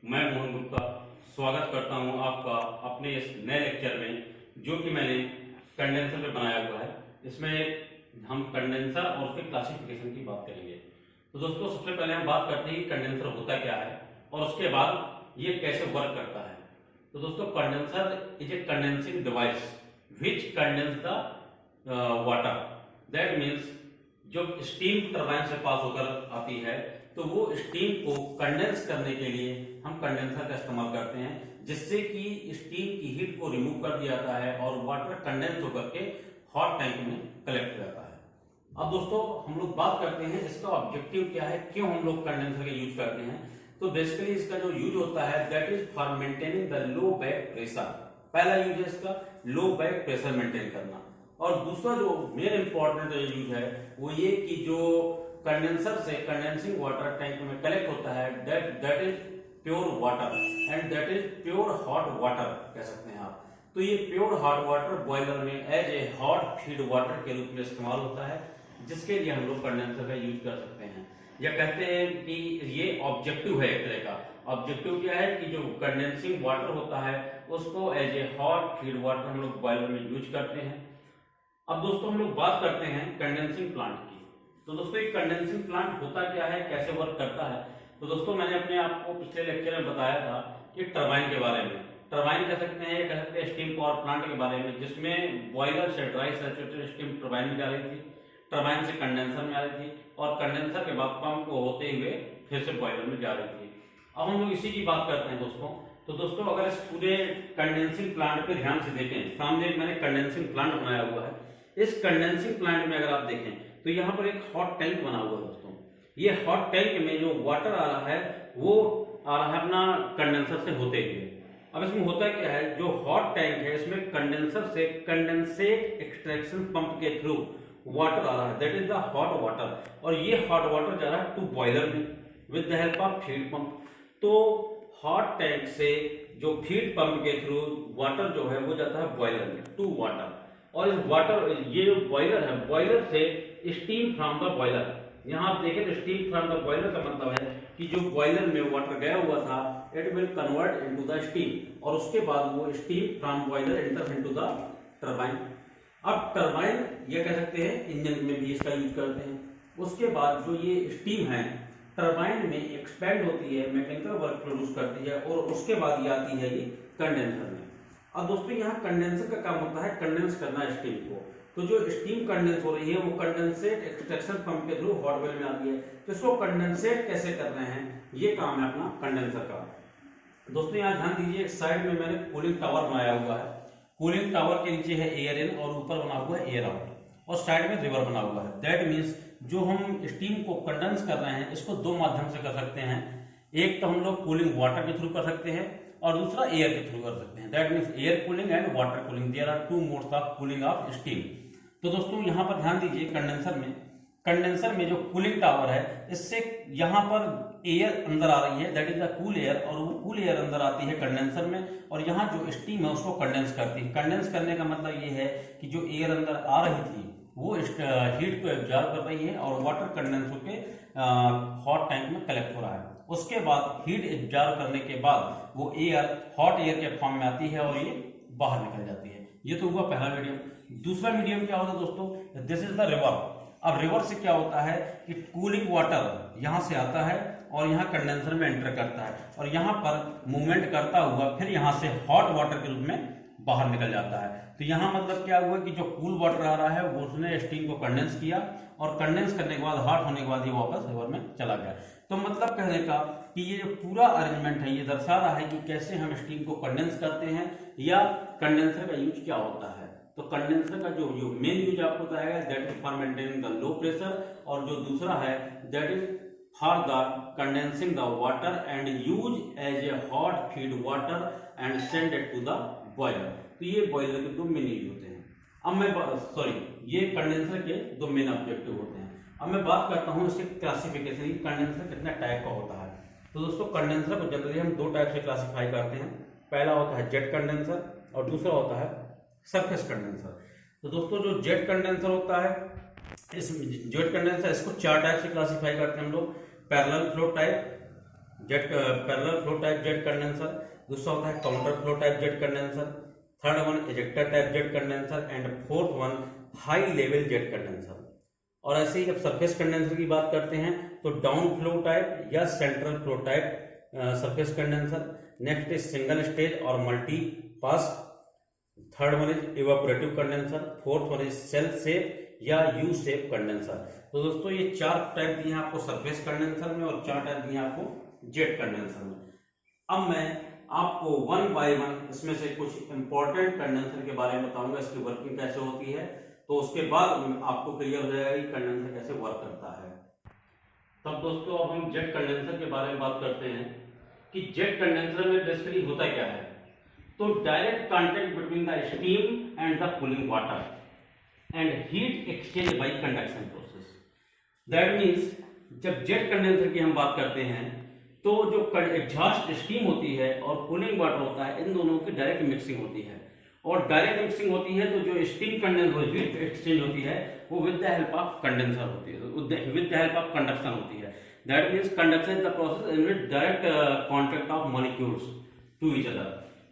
मैं मोहन गुप्ता स्वागत करता हूं आपका अपने इस नए लेक्चर में, जो कि मैंने कंडेंसर पे बनाया हुआ है। इसमें हम कंडेंसर और उसके क्लासिफिकेशन की बात करेंगे। तो दोस्तों, सबसे पहले हम बात करते हैं कि कंडेंसर होता क्या है और उसके बाद ये कैसे वर्क करता है। तो दोस्तों, condenser is a condensing device which condense the water. That means जब स्टीम टरबाइन से पास होकर आती है तो वो स्टीम को कंडेंस करने के लिए हम कंडेंसर का इस्तेमाल करते हैं, जिससे कि स्टीम की हीट को रिमूव कर दिया जाता है और वाटर कंडेंस होकर के हॉट टैंक में कलेक्ट हो जाता है। अब दोस्तों, हम लोग बात करते हैं इसका ऑब्जेक्टिव क्या है, क्यों हम लोग कंडेंसर का यूज करते हैं। तो बेसिकली इसका जो यूज होता है that is for maintaining the low back pressure. पहला यूज है इसका लो बैक प्रेशर मेंटेन करना, और दूसरा जो मेन इंपॉर्टेंट यूज है वो ये कि जो कंडेंसर से कंडेंसिंग वाटर टैंक में कलेक्ट होता है that is pure water and that is pure hot water कह सकते हैं आप। तो ये प्योर हॉट वाटर बॉयलर में as a hot feed water के रूप में इस्तेमाल होता है, जिसके लिए हम लोग कंडेंसर का यूज कर सकते हैं। या कहते हैं कि ये ऑब्जेक्टिव है, एक तरह का ऑब्जेक्टिव क्या है कि जो कंडेंसिंग वाटर होता है उसको as a hot feed water हम लोग बॉयलर में यूज करते हैं। अब दोस्तों, हम लोग बात करते हैं कंडेंसिंग प्लांट की। तो दोस्तों, ये कंडेंसिंग प्लांट होता क्या है, कैसे वर्क करता है। तो दोस्तों, मैंने अपने आपको पिछले लेक्चर में बताया था कि टरबाइन के बारे में, टरबाइन कह सकते हैं, कह सकते हैं स्टीम पावर प्लांट के बारे में, जिसमें बॉयलर से ड्राई सैचुरेटेड स्टीम टरबाइन में जा रही थी, टरबाइन से कंडेंसर में आ रही थी, और कंडेंसर के बाद पंप को होते हुए फिर से बॉयलर में जा रही थी। अब हम लोग इसी की बात करते हैं दोस्तों। तो दोस्तों, अगर इस पूरे कंडेंसिंग प्लांट पे ध्यान से देखें, सामने मैंने कंडेंसिंग प्लांट बनाया हुआ है। इस कंडेंसिंग प्लांट में अगर आप देखें तो यहाँ पर एक हॉट टैंक बना हुआ है दोस्तों। ये हॉट टैंक में जो वाटर आ रहा है वो आ रहा है अपना कंडेंसर से होते हुए। अब इसमें होता क्या है, जो हॉट टैंक है इसमें कंडेंसर से कंडेंसेट एक्सट्रैक्शन पंप के थ्रू वाटर आ रहा है, that is the hot water, और ये हॉट वाटर जा रहा है टू बॉयलर में with the help of feed pump. तो हॉट टैंक से जो फीड पंप के थ्रू वाटर जो है वो जाता है बॉयलर में टू वाटर, और इस वाटर, ये जो बॉयलर है, बॉयलर से स्टीम फ्रॉम द बॉयलर, यहाँ आप देखें तो स्टीम फ्रॉम द बॉयलर का मतलब है कि जो बॉयलर में वाटर गया हुआ था it will convert into the steam, और उसके बाद वो steam from boiler enter into the turbine. अब टरबाइन ये कह सकते हैं इंजन में भी इसका यूज करते हैं। उसके बाद जो ये स्टीम है टरबाइन में एक्सपेंड होती है, मैकेनिकल वर्क प्रोड्यूस करती है, और उसके बाद ये आती है ये कंडेंसर में। अब दोस्तों, यहाँ कंडेंसर का काम होता है कंडेंस करना स्टीम को। तो जो स्टीम कंडेंस हो रही है वो कंडेंसेट एक्सट्रैक्शन पंप के थ्रू हॉट वेल में आती है। तो इसको कंडेंसेट कैसे कर रहे हैं, ये काम है अपना कंडेंसर का। दोस्तों, यहाँ ध्यान दीजिए, एक साइड में मैंने कूलिंग टावर बनाया हुआ है। कूलिंग टावर के नीचे है एयर इन और ऊपर बना हुआ है एयर आउट, और साइड में रिवर बना हुआ है। दैट मीन्स जो हम स्टीम को कंडेंस कर रहे हैं इसको दो माध्यम से कर सकते हैं। एक तो हम लोग कूलिंग वाटर के थ्रू कर सकते हैं और दूसरा एयर के थ्रू कर सकते हैं। That means air cooling and water cooling, there are two modes of cooling of steam. तो दोस्तों, यहाँ पर ध्यान दीजिए, कंडेंसर में जो कूलिंग टावर है इससे यहाँ पर एयर अंदर आ रही है, that is the cool air, और वो कूल एयर अंदर आती है कंडेंसर में, और यहाँ जो स्टीम है उसको कंडेंस करती है। कंडेंस करने का मतलब ये है कि जो एयर अंदर आ रही थी वो हीट को एब्जॉर्ब कर रही है और वाटर कंडेंस होकर हॉट टैंक में कलेक्ट हो रहा है। उसके बाद हीट एब्जॉर्ब करने के बाद वो एयर हॉट एयर के फॉर्म में आती है और ये बाहर निकल जाती है। ये तो हुआ पहला मीडियम। दूसरा मीडियम क्या होता है दोस्तों, दिस इज द रिवर। अब रिवर से क्या होता है कि कूलिंग वाटर यहाँ से आता है और यहाँ कंडेंसर में एंटर करता है, और यहाँ पर मूवमेंट करता हुआ फिर यहाँ से हॉट वाटर के रूप में बाहर निकल जाता है। तो यहाँ मतलब क्या हुआ कि जो कूल वाटर आ रहा है वो उसने स्टीम को कंडेंस किया, और कंडेंस करने के बाद हॉट होने के बाद ये वापस रिवर में चला गया। तो मतलब कहने का कि ये जो पूरा अरेंजमेंट है ये दर्शा रहा है कि कैसे हम स्टीम को कंडेंस करते हैं या कंडेंसर का यूज क्या होता है। तो कंडेंसर का जो मेन यूज आपको बताया that is for maintaining the low pressure, और जो दूसरा है that is for the condensing the water and use as a hot feed water and send it to the boiler. तो ये बॉयलर के दो मेन यूज होते हैं। ये कंडेंसर के दो मेन ऑब्जेक्टिव होते हैं। अब मैं बात करता हूँ इसके क्लासिफिकेशन की, कंडेंसर कितने टाइप का होता है। तो दोस्तों, कंडेंसर को जनरली हम दो टाइप से क्लासिफाई करते हैं। पहला होता है जेट कंडेंसर और दूसरा होता है सरफेस कंडेंसर। तो दोस्तों, जो जेट कंडेंसर होता है, इस जेट कंडेंसर इसको चार टाइप से क्लासिफाई करते हैं हम लोग। Parallel flow type, jet parallel flow type jet condenser, दूसरा होता है counter flow type jet condenser, third one ejector type jet condenser and fourth one high level jet condenser. और ऐसे ही जब सरफेस कंडेंसर की बात करते हैं तो डाउन फ्लो टाइप या central flow type surface condenser, next is single stage और multi pass, third one is evaporative condenser, fourth one is shell shape या यू शेप कंडेंसर। तो दोस्तों ये 4 टाइप दिए हैं आपको सरफेस कंडेंसर में और 4 टाइप दिए हैं आपको जेट कंडेंसर में। अब मैं आपको वन बाय वन इसमें से कुछ इंपॉर्टेंट कंडेंसर के बारे में बताऊंगा, इसकी वर्किंग कैसे होती है, तो उसके बाद आपको क्लियर हो जाएगा कि कंडेंसर कैसे वर्क करता है। तब दोस्तों अब हम जेट कंडेंसर के बारे में बात करते हैं कि जेट कंडेंसर में बेसिकली होता क्या है। तो direct contact between the steam and the cooling water and heat exchange bye conduction process. That means जब जेट कंडेंसर की हम बात करते हैं तो जो एग्जॉस्ट स्टीम होती है और कूलिंग वाटर होता है, इन दोनों की डायरेक्ट मिक्सिंग होती है। और डायरेक्ट मिक्सिंग होती है तो जो स्टीम कंडेंसर हीट एक्सचेंज होती है वो with the help of condenser होती है, with the help of conduction होती है। That means conduction is the process in which direct contact of molecules to each other.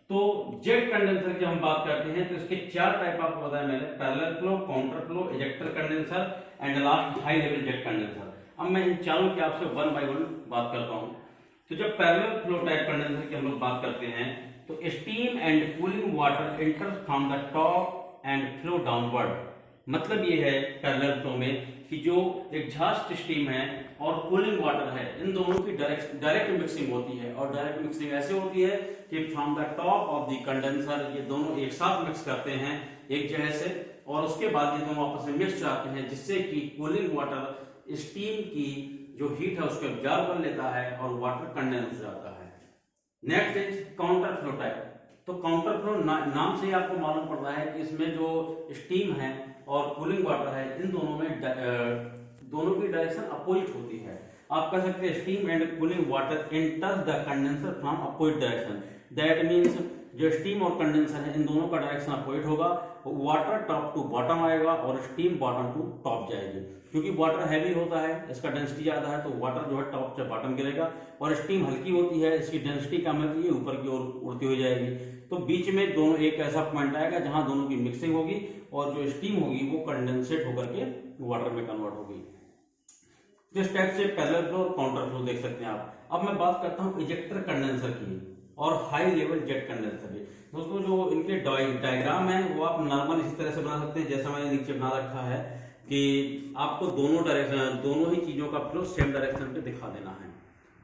तो जेट कंडेंसर की हम बात करते हैं तो इसके 4 टाइप आपको बताया मैंने, parallel flow, counter flow, ejector condenser and last high level jet condenser. अब मैं इन चारों की आपसे वन बाय वन बात करता हूं। तो जब पैरेलल फ्लो टाइप कंडेंसर की हम लोग बात करते हैं तो steam and cooling water enter from the top and flow downward. मतलब ये है पैरेलल फ्लो में कि जो एग्जॉस्ट स्टीम है और कूलिंग वाटर है, इन दोनों की डायरेक्ट मिक्सिंग होती है। और डायरेक्ट मिक्सिंग ऐसे होती है कि from the top of the condenser ये दोनों एक साथ मिक्स करते हैं एक जगह से, और उसके बाद ये दोनों आपस में मिक्स जाते हैं, जिससे कि कूलिंग वाटर स्टीम की जो हीट है उसको एब्जॉर्ब कर लेता है और वाटर कंडेंस हो जाता है। Next is counter flow type. तो काउंटर फ्लो नाम से ही आपको मालूम पड़ रहा है कि इसमें जो स्टीम है और कूलिंग वाटर है, इन दोनों में दोनों की डायरेक्शन अपोजिट होती है। आप कह सकते हैं steam and cooling water enter the condenser from opposite direction. That means जो स्टीम और कंडेंसर है इन दोनों का डायरेक्शन अपोजिट होगा, वाटर टॉप टू बॉटम आएगा और स्टीम बॉटम टू टॉप जाएगी। क्योंकि वाटर हैवी होता है, इसका डेंसिटी ज्यादा है, तो वाटर जो है टॉप से बॉटम गिरेगा, और स्टीम हल्की होती है, इसकी डेंसिटी कम है, ये ऊपर की ओर उड़ती हुई जाएगी। तो बीच में दोनों एक ऐसा पॉइंट आएगा जहां दोनों की मिक्सिंग होगी और जो स्टीम होगी वो कंडेंसेट होकर के वाटर में कन्वर्ट होगी। इस टाइप से पैरेलल फ्लो और काउंटर फ्लो देख सकते हैं आप। अब मैं बात करता हूं इजेक्टर कंडेंसर की और हाई लेवल जेट कंडेंसर की। दोस्तों जो इनके डायग्राम है वो आप नॉर्मल इसी तरह से बना सकते हैं जैसा मैंने नीचे बना रखा है, कि आपको दोनों ही चीजों का फ्लो सेम डायरेक्शन पे दिखा देना है।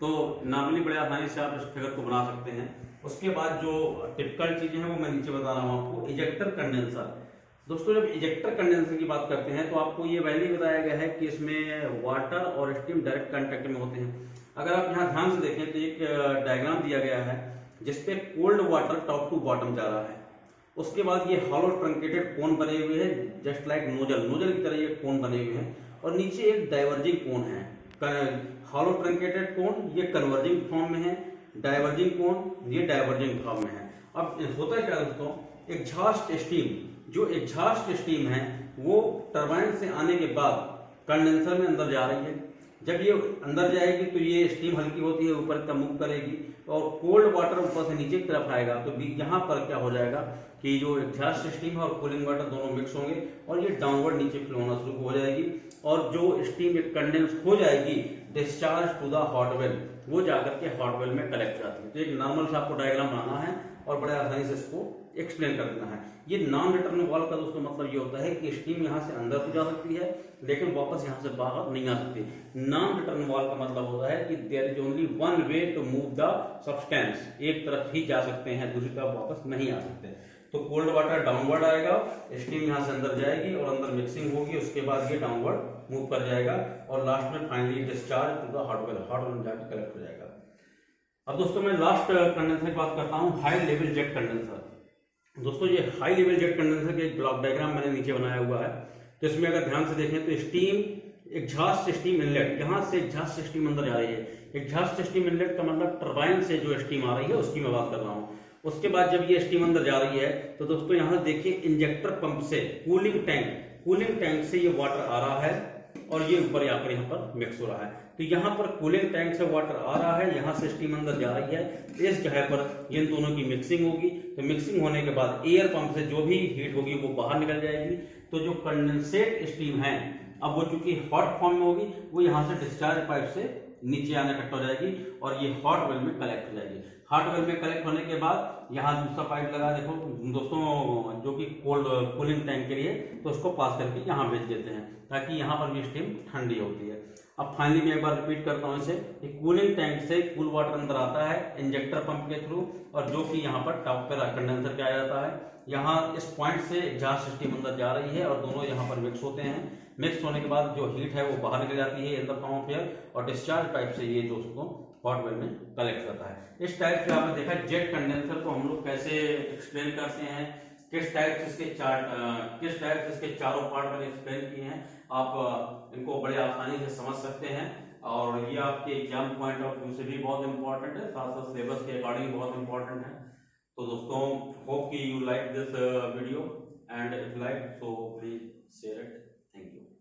तो नॉर्मली बड़े आसानी से आप इस फिगर को बना सकते हैं। उसके बाद जो टिपिकल चीजें हैं वो मैं नीचे बता रहा हूँ आपको। Ejector condenser. दोस्तों जब इजेक्टर कंडेंसर की बात करते हैं तो आपको ये पहले ही बताया गया है कि इसमें वाटर और स्टीम डायरेक्ट कांटेक्ट में होते हैं। अगर आप यहाँ ध्यान से देखें तो एक डायग्राम दिया गया है जिसपे cold water top to bottom जा रहा है। उसके बाद ये हॉलो ट्रंकेटेड कोन बने हुए हैं, जस्ट लाइक नोजल की तरह ये कोन बने हुए हैं, और नीचे एक डाइवर्जिंग कोन है। हॉलो ट्रंकेटेड कोन ये कन्वर्जिंग फॉर्म में है, डाइवर्जिंग कोन ये डाइवर्जिंग फॉर्म में है। अब होता क्या दोस्तों, एग्जॉस्ट स्टीम, जो एग्जॉस्ट स्टीम है वो टरबाइन से आने के बाद कंडेंसर में अंदर जा रही है। जब ये अंदर जाएगी तो ये स्टीम हल्की होती है, ऊपर तक मूव करेगी और कोल्ड वाटर ऊपर से नीचे की तरफ आएगा। तो यहाँ पर क्या हो जाएगा कि जो एग्जॉस्ट स्टीम है और कूलिंग वाटर दोनों मिक्स होंगे और ये डाउनवर्ड नीचे फ्लो होना शुरू हो जाएगी, और जो स्टीम एक कंडेंस हो जाएगी discharge to the hot well, वो जाकर के हॉट वेल में कलेक्ट जाती है। तो एक नॉर्मल से आपको डायग्राम बनाना है और बड़े आसानी से इसको एक्सप्लेन कर देना है। ये नॉन रिटर्न वॉल का दोस्तों मतलब ये होता है कि स्टीम यहाँ से अंदर तो जा सकती है लेकिन वापस यहाँ से बाहर नहीं आ सकती। नॉन रिटर्न वॉल का मतलब होता है कि there is only one way to move the substance, एक तरफ ही जा सकते हैं, दूसरी तरफ वापस नहीं आ सकते। तो कोल्ड वाटर डाउनवर्ड आएगा, स्टीम यहाँ से अंदर जाएगी और अंदर मिक्सिंग होगी, उसके बाद ये डाउनवर्ड मूव कर जाएगा और लास्ट में finally discharge to the hot well, hot well में जाकर कलेक्ट हो जाएगा। अब दोस्तों मैं लास्ट कंडेंसर की बात करता हूँ, हाई लेवल जेट कंडेंसर। दोस्तों ये हाई लेवल जेट कंडेंसर के एक ब्लॉक डायग्राम मैंने नीचे बनाया हुआ है। तो इसमें अगर ध्यान से देखें तो स्टीम एग्जॉस्ट स्टीम इनलेट, यहाँ से एग्जॉस्ट स्टीम अंदर जा रही है। एग्जॉस्ट स्टीम इनलेट का मतलब टरबाइन से जो स्टीम आ रही है उसकी मैं बात कर रहा हूँ। उसके बाद जब ये स्टीम अंदर जा रही है तो दोस्तों यहाँ देखिए इंजेक्टर पंप से कूलिंग टैंक से ये वाटर आ रहा है और ये ऊपर यहाँ पर मिक्स हो रहा है। तो यहाँ पर कूलिंग टैंक से वाटर आ रहा है, यहाँ से स्टीम अंदर जा रही है, इस जगह पर इन दोनों की मिक्सिंग होगी। तो मिक्सिंग होने के बाद एयर पंप से जो भी हीट होगी वो बाहर निकल जाएगी। तो जो कंडेंसेट स्टीम है अब वो चूंकि हॉट फॉर्म में होगी, वो यहाँ से डिस्चार्ज पाइप से नीचे आने कट हो जाएगी और ये हॉट वेल में कलेक्ट हो जाएगी। हॉट वेल में कलेक्ट होने के बाद यहाँ दूसरा पाइप लगा, देखो दोस्तों, जो कि कोल्ड कूलिंग टैंक के लिए, तो उसको पास करके यहाँ भेज देते हैं ताकि यहाँ पर भी स्टीम ठंडी होती है। अब फाइनली मैं एक बार रिपीट करता हूँ इसे, कूलिंग टैंक से कूल वाटर अंदर आता है इंजेक्टर पंप के थ्रू, और जो कि यहाँ पर टॉप पर कंडेंसर पे आ जाता है। यहाँ इस पॉइंट से एग्जॉस्ट स्टीम अंदर जा रही है और दोनों यहाँ पर मिक्स होते हैं। मिक्स होने के बाद जो हीट है वो बाहर निकल जाती है in the form of air, और डिस्चार्ज पाइप से ये जो उसको हॉट वेल में कलेक्ट करता है। इस टाइप से आपने देखा जेट कंडेंसर को हम लोग कैसे एक्सप्लेन करते हैं, किस टाइप से इसके चारों पार्ट मैंने एक्सप्लेन किए हैं। आप इनको बड़े आसानी से समझ सकते हैं और ये आपके एग्जाम पॉइंट ऑफ व्यू से भी बहुत इंपॉर्टेंट है, साथ साथ सिलेबस के अकॉर्डिंग बहुत इंपॉर्टेंट है। तो दोस्तों, होप कि you like this video, and if like so please share it. Thank you.